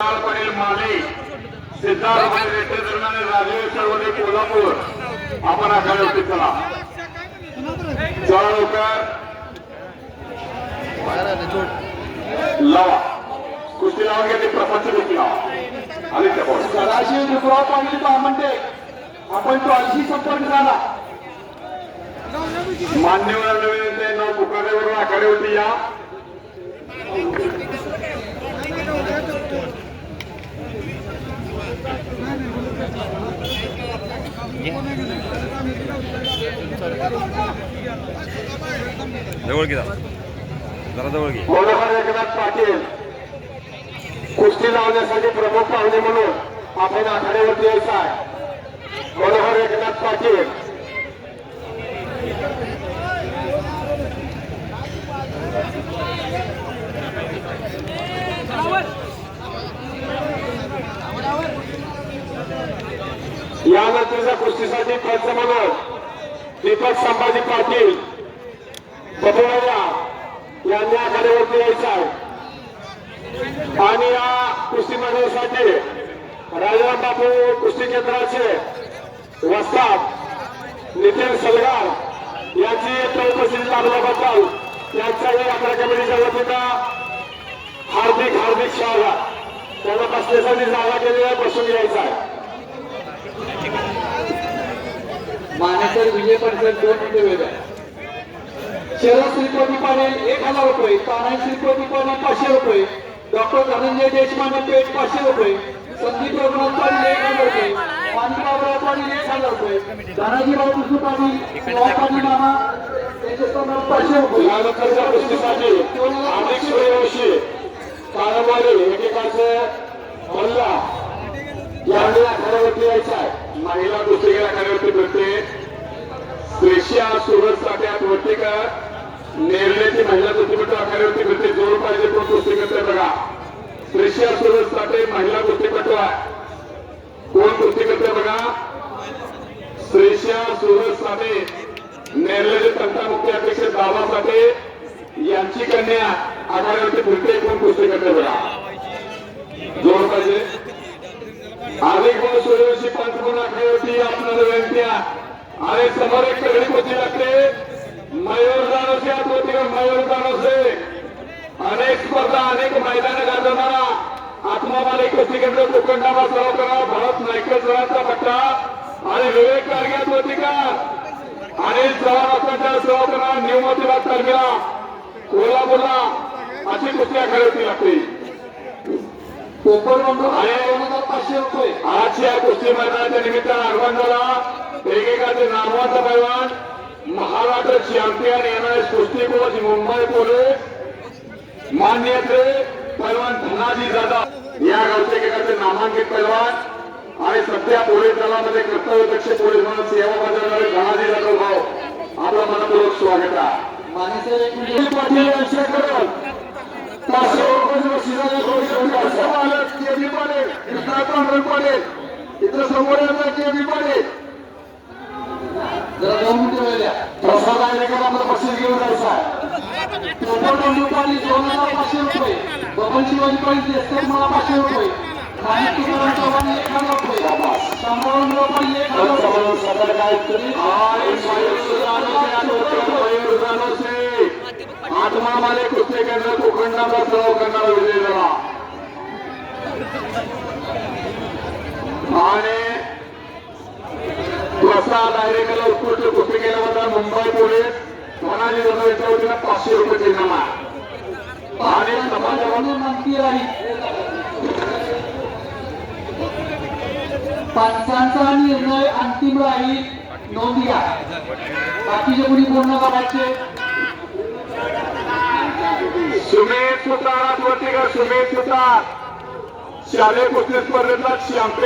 पाटील माले सिद्धार्थ रेड्डी दरम्यान राजीव चळवळे कोल्हापूर आपण आखाड्यावरती चला लवकर लावा कुस्ती लावून घेतली प्रपंच कुस्ती लावा आणि सदाशिव दुसरा पाटील म्हणते आपण तो आणखी संपर्क झाला मान्यवर नवीन नाव पुकारल्यावरून आखाड्यावरती या जवळ घे जरा जवळ घे. मनोहर एकनाथ पाटील कुस्ती लावण्यासाठी प्रमुख पाहुणे म्हणून आपण आखाड्यावरती यायचं आहे. मनोहर एकनाथ पाटील यानंतरच्या कुस्तीसाठी पंच म्हणून दीपक संभाजी पाटील बबुळा यांनी आखाड्यावरती यायचं आहे. आणि या कुस्ती मैदानासाठी राजाराम बापू कुस्ती केंद्राचे वस्ताद नितीन सलगार यांची उपस्थिती लाभल्याबद्दल त्यांच्याही आपल्या कमिटीच्या वतीनं हार्दिक हार्दिक स्वागत. त्यांना बसण्यासाठी जागा केलेली आहे, बसून यायचं आहे. मानेसर विजय परिषद 2 मिनिटे वेळ आहे. शरद श्रीपती पाटील 1000 रुपये, तानाजी श्रीपती पाटील 500 रुपये, डॉक्टर धनंजय देशपांडे पेठ 500 रुपये, संदीप रघुनाथ पाटील 1000 रुपये, माणिकराव पाटील 1000 रुपये, धनाजीराव कृष्ण पाटील पाटील मामा यांचे समोर 500 रुपये. यानंतरच्या कुस्तीसाठी अनेक सूर्यवंशी काळमारे एकेकाचं मल्ला यांनी आखाड्यावरती यायचं आहे. महिला कुस्तीगीर आखाड्यावरती फिरते. श्रेष्या सुरत साठ्यात वर्तीकर नेरलेची महिला कुस्तीपटू आखाड्यावरती फिरते. जोर पाहिजे कोण कुस्ती करते बघा. श्रेष्या सुरत साठे महिला कुस्तीपटू आहे. कोण कुस्ती करते बघा. श्रेष्या सुरत साठे नेरलेचे तंटामुक्ती अध्यक्ष दादासाठी यांची कन्या आखाड्यावरती फिरते. कोण कुस्ती करते बघा. जोर पाहिजे. अधिक बहुत सूर्यवंशी पंच म्हणून आखाड्यावरती आपल्याला विनंती आहे. आणि समोर एक तगडी कुस्ती लागते. मयूरदान से होती मयूरदान से अनेक स्पर्धा अनेक मैदान गाजवणारा आत्मामाली कुस्ती केंद्र कोकणनामा सराव करा. भरत नायकर सरांचा पट्टा आणि विवेक कारग्यात होती का अनिल चव्हाण असल्याच्या सराव करा. न्यू मोतीबाग तालमीला कोल्हापूरला अशी कुस्ती आखाड्यावरती लागते. आणि 500 रुपये. आजच्या कुस्ती मैदानाच्या निमित्तानं आगमन झाला एकेकाचे नामवंत पैलवान महाराष्ट्र चॅम्पियन एमएस कुस्ती कोच मुंबई पोलीस मान्यते पैलवान धनाजी जाधव या गावचे एकेकाचे नामांकित पैलवान आणि सध्या पोलीस दलामध्ये कर्तव्यदक्ष पोलीस म्हणून सेवा बजावणारे धनाजी जाधव भाऊ आपलं मनपूर्वक स्वागत आहे. मानेसर एक मिनिट पाटील यांच्याकडून 500 रुपये बक्षिसाचे घोषणा मालक केबी पाटील कृष्णा पांढरे पाटील इथं समोर येणार केबी पाटील जरा 2 मिनिटे वेळ द्या. प्रसाद आहे का आम्हाला बक्षीस घेऊन जायचं आहे. पोपट पाटील 2500 रुपये, बबन शिवाजी पाटील देशकर मला 500 रुपये, माणिक तुकाराम चव्हाण 1000 रुपये, संभावनराव पाटील 1000 रुपये. आत्मा माले कुस्ती केंद्र कोकणनामा सराव करणारा विजय झाला. आणि प्रसाद डायरेक्टला उत्कृष्ट कुस्ती केल्याबद्दल मुंबई पोलीस धनाजी जाधव यांच्या वतीनं 500 रुपये देणार आहे. आणि पंचांचा निर्णय अंतिम राहील. नोंद घ्या. बाकीचे कोणी पूर्ण करायचे. सुमेध सुतार सुमेध सुतार शालेय कुस्ती स्पर्धेतला चॅम्पियन